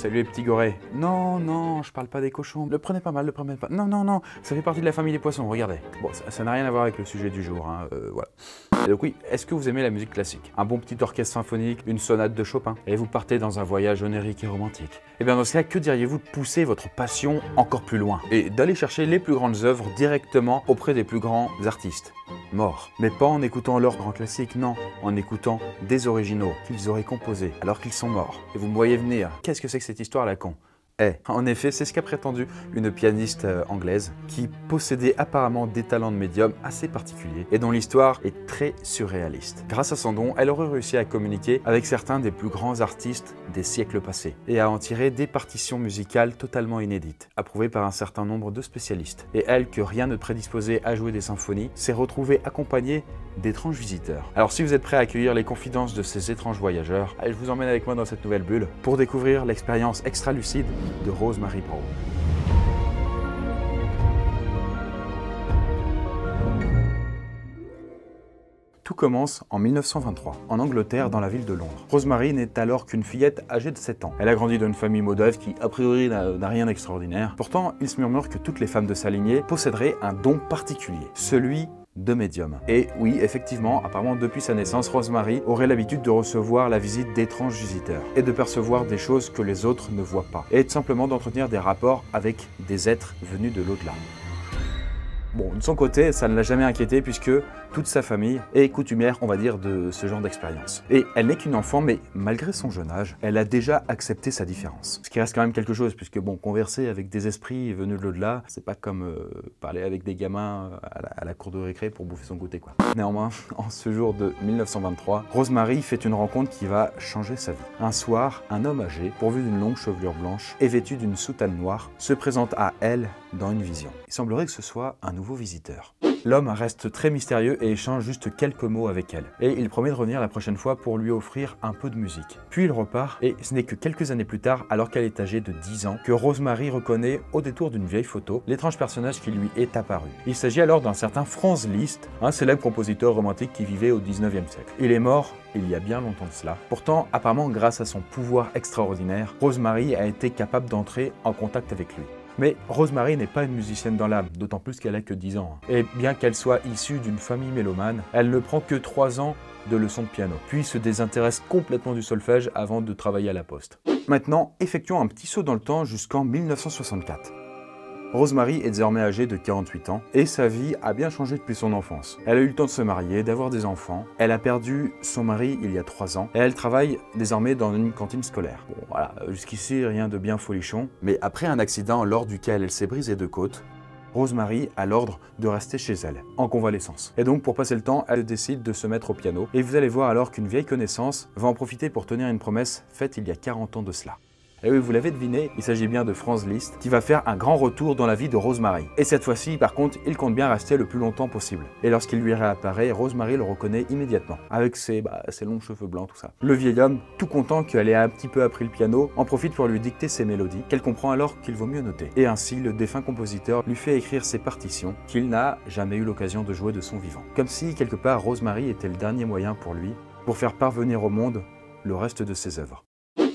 salut les petits gorées. Non, non, je parle pas des cochons. Le prenez pas mal, le prenez pas. Non, non, non, ça fait partie de la famille des poissons, regardez. Bon, ça n'a rien à voir avec le sujet du jour, hein, voilà. Et donc oui, est-ce que vous aimez la musique classique? Un bon petit orchestre symphonique, une sonate de Chopin, et vous partez dans un voyage onirique et romantique. Eh bien dans ce cas, que diriez-vous de pousser votre passion encore plus loin et d'aller chercher les plus grandes œuvres directement auprès des plus grands artistes morts? Mais pas en écoutant leurs grands classiques, non, en écoutant des originaux qu'ils auraient composés alors qu'ils sont morts. Et vous me voyez venir, qu'est-ce que c'est que cette histoire la con? En effet, c'est ce qu'a prétendu une pianiste anglaise qui possédait apparemment des talents de médium assez particuliers et dont l'histoire est très surréaliste. Grâce à son don, elle aurait réussi à communiquer avec certains des plus grands artistes des siècles passés et à en tirer des partitions musicales totalement inédites, approuvées par un certain nombre de spécialistes. Et elle, que rien ne prédisposait à jouer des symphonies, s'est retrouvée accompagnée d'étranges visiteurs. Alors si vous êtes prêts à accueillir les confidences de ces étranges voyageurs, je vous emmène avec moi dans cette nouvelle bulle pour découvrir l'expérience extra-lucide de Rosemary Brown. Tout commence en 1923, en Angleterre, dans la ville de Londres. Rosemary n'est alors qu'une fillette âgée de 7 ans. Elle a grandi dans une famille modeste qui, a priori, n'a rien d'extraordinaire. Pourtant, il se murmure que toutes les femmes de sa lignée posséderaient un don particulier, celui de médium. Et oui, effectivement, apparemment depuis sa naissance, Rosemary aurait l'habitude de recevoir la visite d'étranges visiteurs et de percevoir des choses que les autres ne voient pas, et simplement d'entretenir des rapports avec des êtres venus de l'au-delà. Bon, de son côté, ça ne l'a jamais inquiété puisque toute sa famille est coutumière, on va dire, de ce genre d'expérience. Et elle n'est qu'une enfant, mais malgré son jeune âge, elle a déjà accepté sa différence. Ce qui reste quand même quelque chose, puisque bon, converser avec des esprits venus de l'au-delà, c'est pas comme parler avec des gamins à la cour de récré pour bouffer son goûter, quoi. Néanmoins, en ce jour de 1923, Rosemary fait une rencontre qui va changer sa vie. Un soir, un homme âgé, pourvu d'une longue chevelure blanche et vêtu d'une soutane noire, se présente à elle dans une vision. Il semblerait que ce soit un nouveau visiteur. L'homme reste très mystérieux et échange juste quelques mots avec elle. Et il promet de revenir la prochaine fois pour lui offrir un peu de musique. Puis il repart et ce n'est que quelques années plus tard, alors qu'elle est âgée de 10 ans, que Rosemary reconnaît au détour d'une vieille photo l'étrange personnage qui lui est apparu. Il s'agit alors d'un certain Franz Liszt, un célèbre compositeur romantique qui vivait au 19e siècle. Il est mort il y a bien longtemps de cela. Pourtant, apparemment grâce à son pouvoir extraordinaire, Rosemary a été capable d'entrer en contact avec lui. Mais Rosemary n'est pas une musicienne dans l'âme, d'autant plus qu'elle a que 10 ans. Et bien qu'elle soit issue d'une famille mélomane, elle ne prend que 3 ans de leçons de piano, puis se désintéresse complètement du solfège avant de travailler à la poste. Maintenant, effectuons un petit saut dans le temps jusqu'en 1964. Rosemary est désormais âgée de 48 ans et sa vie a bien changé depuis son enfance. Elle a eu le temps de se marier, d'avoir des enfants, elle a perdu son mari il y a 3 ans et elle travaille désormais dans une cantine scolaire. Bon voilà, jusqu'ici rien de bien folichon, mais après un accident lors duquel elle s'est brisée de côte, Rosemary a l'ordre de rester chez elle, en convalescence. Et donc pour passer le temps, elle décide de se mettre au piano et vous allez voir alors qu'une vieille connaissance va en profiter pour tenir une promesse faite il y a 40 ans de cela. Et oui, vous l'avez deviné, il s'agit bien de Franz Liszt qui va faire un grand retour dans la vie de Rosemary. Et cette fois-ci, par contre, il compte bien rester le plus longtemps possible. Et lorsqu'il lui réapparaît, Rosemary le reconnaît immédiatement, avec ses longs cheveux blancs, tout ça. Le vieil homme, tout content qu'elle ait un petit peu appris le piano, en profite pour lui dicter ses mélodies, qu'elle comprend alors qu'il vaut mieux noter. Et ainsi, le défunt compositeur lui fait écrire ses partitions qu'il n'a jamais eu l'occasion de jouer de son vivant. Comme si, quelque part, Rosemary était le dernier moyen pour lui, pour faire parvenir au monde le reste de ses œuvres.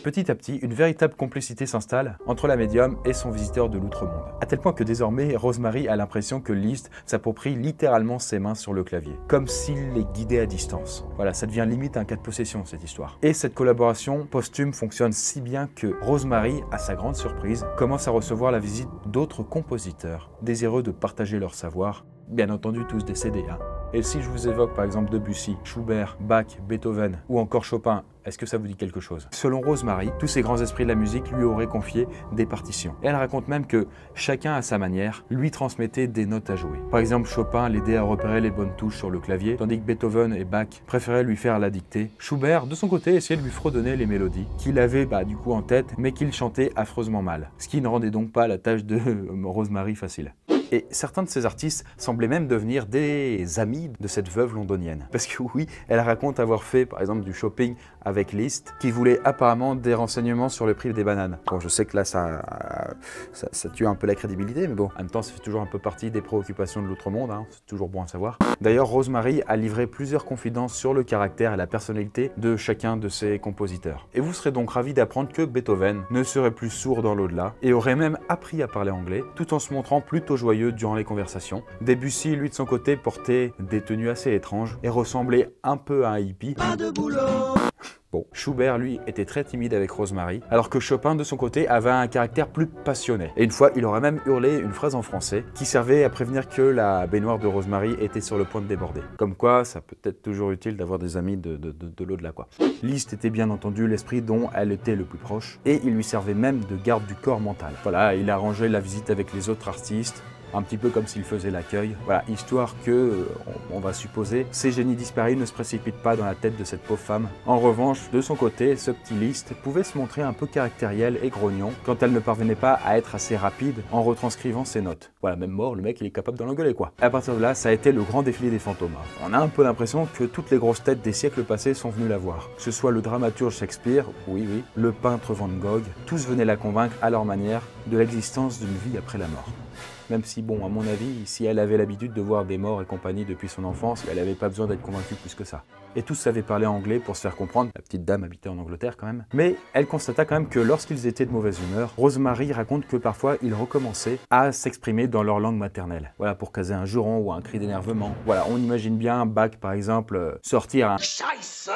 Petit à petit, une véritable complicité s'installe entre la médium et son visiteur de l'outre-monde. À tel point que désormais, Rosemary a l'impression que Liszt s'approprie littéralement ses mains sur le clavier, comme s'il les guidait à distance. Voilà, ça devient limite un cas de possession cette histoire. Et cette collaboration posthume fonctionne si bien que Rosemary, à sa grande surprise, commence à recevoir la visite d'autres compositeurs, désireux de partager leur savoir, bien entendu tous décédés, hein. Et si je vous évoque par exemple Debussy, Schubert, Bach, Beethoven ou encore Chopin, est-ce que ça vous dit quelque chose? Selon Rosemary, tous ces grands esprits de la musique lui auraient confié des partitions. Et elle raconte même que chacun à sa manière lui transmettait des notes à jouer. Par exemple, Chopin l'aidait à repérer les bonnes touches sur le clavier, tandis que Beethoven et Bach préféraient lui faire la dictée. Schubert, de son côté, essayait de lui fredonner les mélodies qu'il avait du coup en tête, mais qu'il chantait affreusement mal. Ce qui ne rendait donc pas la tâche de Rosemary facile. Et certains de ces artistes semblaient même devenir des amis de cette veuve londonienne. Parce que oui, elle raconte avoir fait par exemple du shopping avec Liszt, qui voulait apparemment des renseignements sur le prix des bananes. Bon, je sais que là, ça tue un peu la crédibilité, mais bon, en même temps, ça fait toujours un peu partie des préoccupations de l'autre monde, hein, c'est toujours bon à savoir. D'ailleurs, Rosemary a livré plusieurs confidences sur le caractère et la personnalité de chacun de ses compositeurs. Et vous serez donc ravis d'apprendre que Beethoven ne serait plus sourd dans l'au-delà et aurait même appris à parler anglais, tout en se montrant plutôt joyeux durant les conversations. Debussy, lui de son côté, portait des tenues assez étranges et ressemblait un peu à un hippie. Pas de boulot. Bon, Schubert, lui, était très timide avec Rosemary, alors que Chopin, de son côté, avait un caractère plus passionné. Et une fois, il aurait même hurlé une phrase en français qui servait à prévenir que la baignoire de Rosemary était sur le point de déborder. Comme quoi, ça peut être toujours utile d'avoir des amis de l'au-delà, quoi. Liszt était bien entendu l'esprit dont elle était le plus proche, et il lui servait même de garde du corps mental. Voilà, il arrangeait la visite avec les autres artistes, un petit peu comme s'il faisait l'accueil. Voilà, histoire que, on va supposer, ces génies disparus ne se précipitent pas dans la tête de cette pauvre femme. En revanche, de son côté, ce petit Liszt pouvait se montrer un peu caractériel et grognon quand elle ne parvenait pas à être assez rapide en retranscrivant ses notes. Voilà, même mort, le mec il est capable d'en engueuler quoi. À partir de là, ça a été le grand défilé des fantômes. On a un peu l'impression que toutes les grosses têtes des siècles passés sont venues la voir. Que ce soit le dramaturge Shakespeare, oui, le peintre Van Gogh, tous venaient la convaincre à leur manière de l'existence d'une vie après la mort. Même si, bon, à mon avis, si elle avait l'habitude de voir des morts et compagnie depuis son enfance, elle n'avait pas besoin d'être convaincue plus que ça. Et tous savaient parler anglais pour se faire comprendre, la petite dame habitait en Angleterre quand même. Mais elle constata quand même que lorsqu'ils étaient de mauvaise humeur, Rosemary raconte que parfois ils recommençaient à s'exprimer dans leur langue maternelle. Voilà, pour caser un juron ou un cri d'énervement. Voilà, on imagine bien Bach par exemple sortir un Scheiße.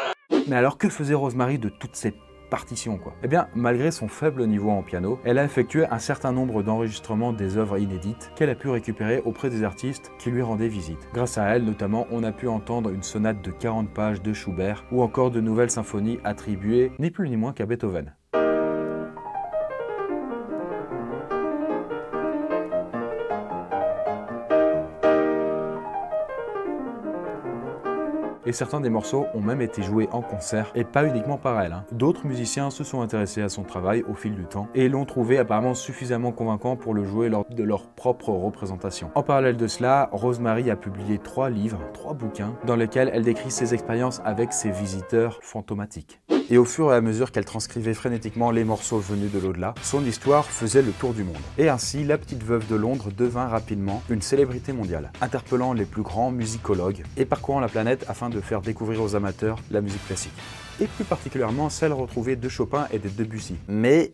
Mais alors que faisait Rosemary de toutes ces partition quoi. Eh bien, malgré son faible niveau en piano, elle a effectué un certain nombre d'enregistrements des œuvres inédites qu'elle a pu récupérer auprès des artistes qui lui rendaient visite. Grâce à elle, notamment, on a pu entendre une sonate de 40 pages de Schubert ou encore de nouvelles symphonies attribuées ni plus ni moins qu'à Beethoven. Et certains des morceaux ont même été joués en concert, et pas uniquement par elle. D'autres musiciens se sont intéressés à son travail au fil du temps, et l'ont trouvé apparemment suffisamment convaincant pour le jouer lors de leur propre représentation. En parallèle de cela, Rosemary a publié 3 livres, 3 bouquins, dans lesquels elle décrit ses expériences avec ses visiteurs fantomatiques. Et au fur et à mesure qu'elle transcrivait frénétiquement les morceaux venus de l'au-delà, son histoire faisait le tour du monde. Et ainsi, la petite veuve de Londres devint rapidement une célébrité mondiale, interpellant les plus grands musicologues et parcourant la planète afin de faire découvrir aux amateurs la musique classique. Et plus particulièrement celle retrouvée de Chopin et de Debussy. Mais,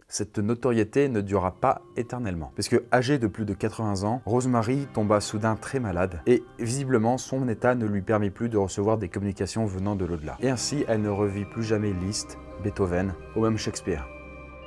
cette notoriété ne dura pas éternellement. Parce que, âgée de plus de 80 ans, Rosemary tomba soudain très malade, et visiblement son état ne lui permit plus de recevoir des communications venant de l'au-delà. Et ainsi, elle ne revit plus jamais Liszt, Beethoven, ou même Shakespeare.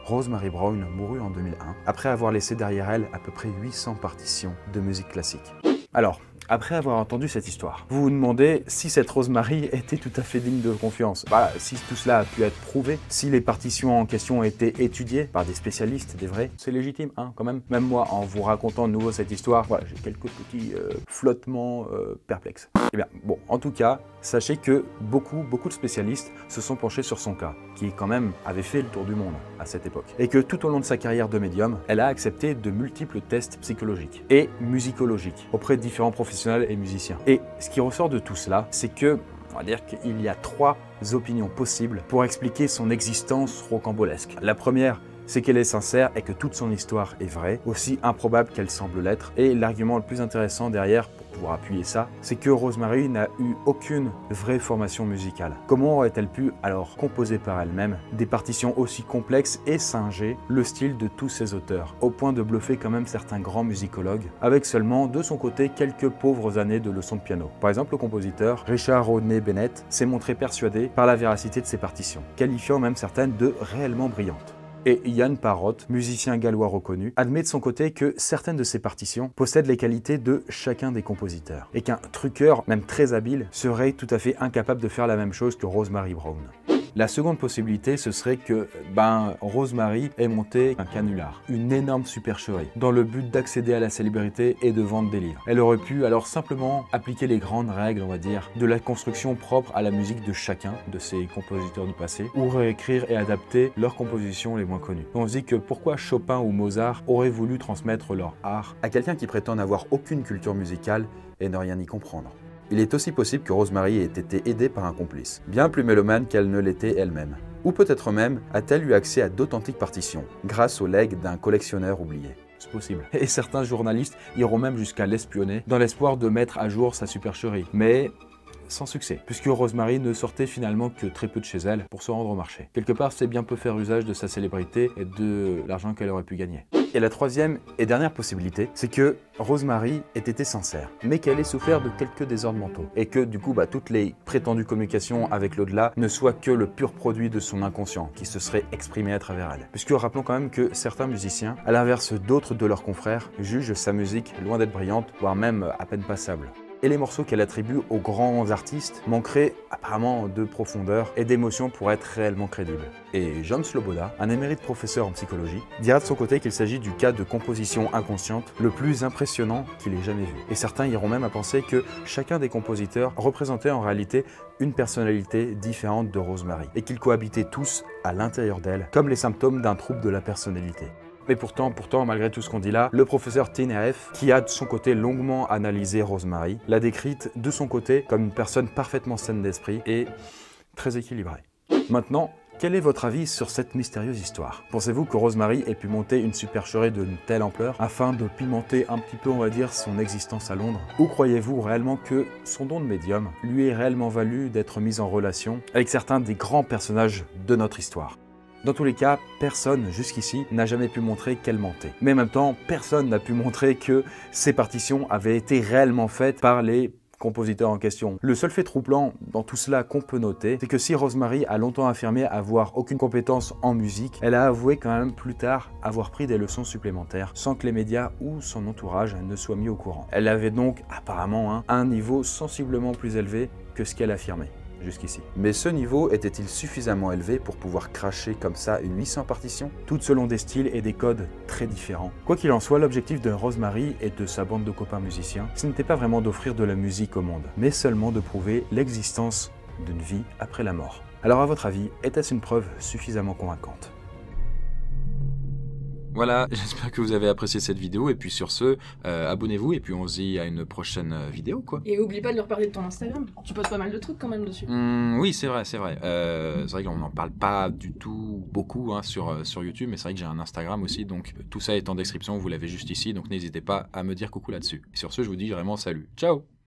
Rosemary Brown mourut en 2001, après avoir laissé derrière elle à peu près 800 partitions de musique classique. Alors, après avoir entendu cette histoire, vous vous demandez si cette Rosemary était tout à fait digne de confiance. Bah, si tout cela a pu être prouvé, si les partitions en question ont été étudiées par des spécialistes, des vrais, c'est légitime, hein, quand même. Même moi, en vous racontant de nouveau cette histoire, voilà, j'ai quelques petits flottements perplexes. Eh bien, bon, en tout cas, sachez que beaucoup de spécialistes se sont penchés sur son cas, qui quand même avait fait le tour du monde à cette époque. Et que tout au long de sa carrière de médium, elle a accepté de multiples tests psychologiques et musicologiques auprès de différents professionnels et musiciens. Et ce qui ressort de tout cela, c'est que, on va dire qu'il y a 3 opinions possibles pour expliquer son existence rocambolesque. La première, c'est qu'elle est sincère et que toute son histoire est vraie, aussi improbable qu'elle semble l'être. Et l'argument le plus intéressant derrière, pour pouvoir appuyer ça, c'est que Rosemary n'a eu aucune vraie formation musicale. Comment aurait-elle pu alors composer par elle-même des partitions aussi complexes et singer le style de tous ses auteurs, au point de bluffer quand même certains grands musicologues, avec seulement de son côté quelques pauvres années de leçons de piano. Par exemple, le compositeur Richard Rodney Bennett s'est montré persuadé par la véracité de ses partitions, qualifiant même certaines de réellement brillantes. Et Jan Parrott, musicien gallois reconnu, admet de son côté que certaines de ses partitions possèdent les qualités de chacun des compositeurs, et qu'un truqueur, même très habile, serait tout à fait incapable de faire la même chose que Rosemary Brown. La seconde possibilité, ce serait que Rosemary ait monté un canular, une énorme supercherie, dans le but d'accéder à la célébrité et de vendre des livres. Elle aurait pu alors simplement appliquer les grandes règles, on va dire, de la construction propre à la musique de chacun de ses compositeurs du passé, ou réécrire et adapter leurs compositions les moins connues. On se dit que pourquoi Chopin ou Mozart auraient voulu transmettre leur art à quelqu'un qui prétend n'avoir aucune culture musicale et ne rien y comprendre. Il est aussi possible que Rosemary ait été aidée par un complice, bien plus mélomane qu'elle ne l'était elle-même. Ou peut-être même a-t-elle eu accès à d'authentiques partitions, grâce au legs d'un collectionneur oublié. C'est possible. Et certains journalistes iront même jusqu'à l'espionner, dans l'espoir de mettre à jour sa supercherie. Mais sans succès, puisque Rosemary ne sortait finalement que très peu de chez elle pour se rendre au marché. Quelque part, c'est bien peu faire usage de sa célébrité et de l'argent qu'elle aurait pu gagner. Et la troisième et dernière possibilité, c'est que Rosemary ait été sincère, mais qu'elle ait souffert de quelques désordres mentaux. Et que du coup, toutes les prétendues communications avec l'au-delà ne soient que le pur produit de son inconscient, qui se serait exprimé à travers elle. Puisque rappelons quand même que certains musiciens, à l'inverse d'autres de leurs confrères, jugent sa musique loin d'être brillante, voire même à peine passable. Et les morceaux qu'elle attribue aux grands artistes manqueraient apparemment de profondeur et d'émotion pour être réellement crédibles. Et John Sloboda, un émérite professeur en psychologie, dira de son côté qu'il s'agit du cas de composition inconsciente le plus impressionnant qu'il ait jamais vu. Et certains iront même à penser que chacun des compositeurs représentait en réalité une personnalité différente de Rosemary, et qu'ils cohabitaient tous à l'intérieur d'elle, comme les symptômes d'un trouble de la personnalité. Mais pourtant, malgré tout ce qu'on dit là, le professeur T.N.F., qui a de son côté longuement analysé Rosemary, l'a décrite de son côté comme une personne parfaitement saine d'esprit et très équilibrée. Maintenant, quel est votre avis sur cette mystérieuse histoire? Pensez-vous que Rosemary ait pu monter une supercherie d'une telle ampleur afin de pimenter un petit peu, on va dire, son existence à Londres? Ou croyez-vous réellement que son don de médium lui ait réellement valu d'être mis en relation avec certains des grands personnages de notre histoire? Dans tous les cas, personne jusqu'ici n'a jamais pu montrer qu'elle mentait. Mais en même temps, personne n'a pu montrer que ces partitions avaient été réellement faites par les compositeurs en question. Le seul fait troublant dans tout cela qu'on peut noter, c'est que si Rosemary a longtemps affirmé avoir aucune compétence en musique, elle a avoué quand même plus tard avoir pris des leçons supplémentaires sans que les médias ou son entourage ne soient mis au courant. Elle avait donc apparemment un niveau sensiblement plus élevé que ce qu'elle affirmait jusqu'ici. Mais ce niveau était-il suffisamment élevé pour pouvoir cracher comme ça 800 partitions, toutes selon des styles et des codes très différents? Quoi qu'il en soit, l'objectif de Rosemary et de sa bande de copains musiciens, ce n'était pas vraiment d'offrir de la musique au monde, mais seulement de prouver l'existence d'une vie après la mort. Alors à votre avis, était-ce une preuve suffisamment convaincante? Voilà, j'espère que vous avez apprécié cette vidéo, et puis sur ce, abonnez-vous, et puis on se dit à une prochaine vidéo, quoi. Et oublie pas de leur parler de ton Instagram, tu postes pas mal de trucs quand même dessus. Oui, c'est vrai. C'est vrai qu'on n'en parle pas du tout beaucoup sur YouTube, mais c'est vrai que j'ai un Instagram aussi, donc tout ça est en description, vous l'avez juste ici, donc n'hésitez pas à me dire coucou là-dessus. Et sur ce, je vous dis vraiment salut, ciao!